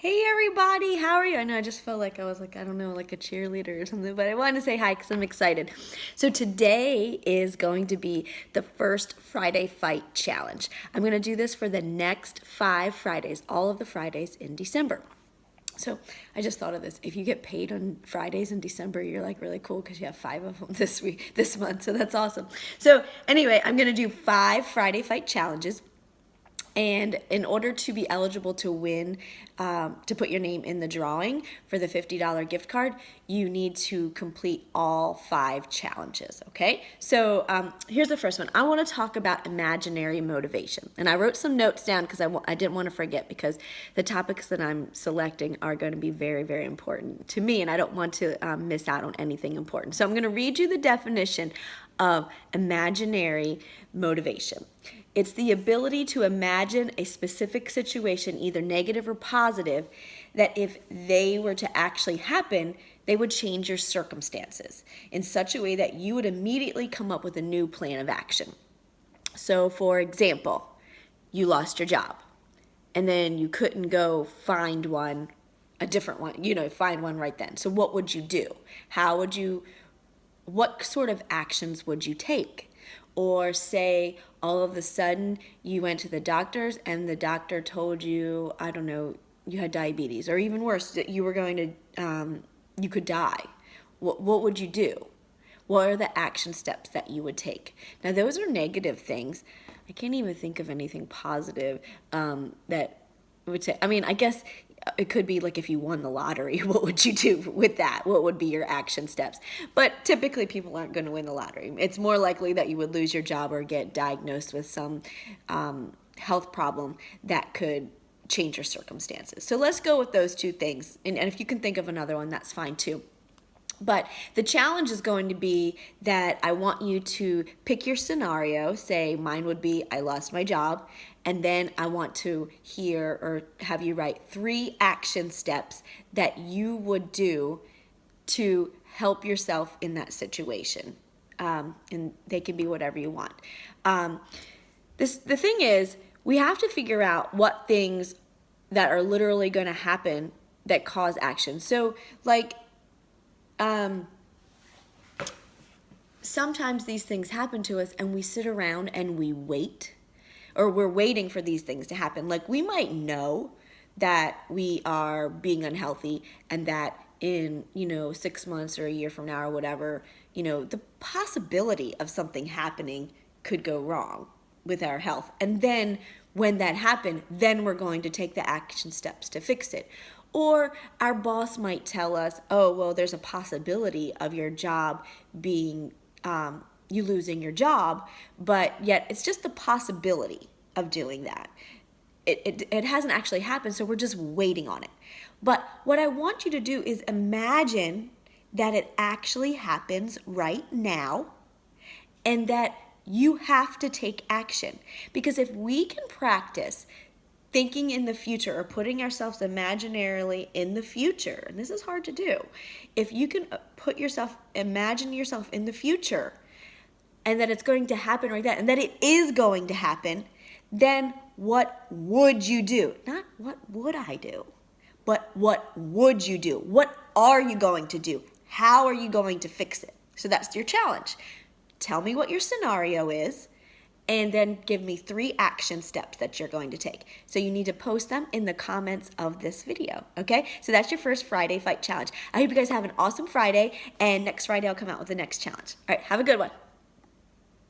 Hey everybody, how are you? I know I just felt like I was like, I don't know, like a cheerleader or something, but I wanted to say hi because I'm excited. So today is going to be the first Friday Fight Challenge. I'm going to do this for the next 5 Fridays, all of the Fridays in December. So I just thought of this. If you get paid on Fridays in December, you're like really cool because you have 5 of them this month. So that's awesome. So anyway, I'm going to do 5 Friday Fight Challenges. And in order to be eligible to win, to put your name in the drawing for the $50 gift card, you need to complete all 5 challenges, okay? So here's the first one. I want to talk about imaginary motivation. And I wrote some notes down because I didn't want to forget, because the topics that I'm selecting are going to be very, very important to me, and I don't want to miss out on anything important. So I'm going to read you the definition of imaginary motivation. It's the ability to imagine a specific situation, either negative or positive, that if they were to actually happen, they would change your circumstances in such a way that you would immediately come up with a new plan of action. So, for example, you lost your job, and then you couldn't go find a different one, find one right then. So what would you do? What sort of actions would you take? Or say all of a sudden you went to the doctors and the doctor told you, I don't know, you had diabetes, or even worse, that you were you could die. What would you do? What are the action steps that you would take? Now, those are negative things. I can't even think of anything positive that would say. I mean, I guess it could be like if you won the lottery, what would you do with that? What would be your action steps? But typically people aren't going to win the lottery. It's more likely that you would lose your job or get diagnosed with some health problem that could change your circumstances. So let's go with those 2 things. And if you can think of another one, that's fine too. But the challenge is going to be that I want you to pick your scenario. Say mine would be I lost my job, and then I want to hear or have you write 3 action steps that you would do to help yourself in that situation. And they can be whatever you want. The thing is, we have to figure out what things that are literally going to happen that cause action. So like, sometimes these things happen to us and we sit around and we wait, or we're waiting for these things to happen. Like, we might know that we are being unhealthy and that in 6 months or a year from now or whatever, the possibility of something happening could go wrong with our health. And then when that happened, then we're going to take the action steps to fix it. Or our boss might tell us, oh, well, there's a possibility of your job being, you losing your job, but yet it's just the possibility of doing that. It hasn't actually happened, so we're just waiting on it. But what I want you to do is imagine that it actually happens right now, and that you have to take action. Because if we can practice thinking in the future, or putting ourselves imaginarily in the future, and this is hard to do, if you can imagine yourself in the future, and that it's going to happen right then, and that it is going to happen, then what would you do? Not what would I do, but what would you do? What are you going to do? How are you going to fix it? So that's your challenge. Tell me what your scenario is, and then give me 3 action steps that you're going to take. So you need to post them in the comments of this video, okay? So that's your first Friday Fight Challenge. I hope you guys have an awesome Friday, and next Friday I'll come out with the next challenge. All right, have a good one.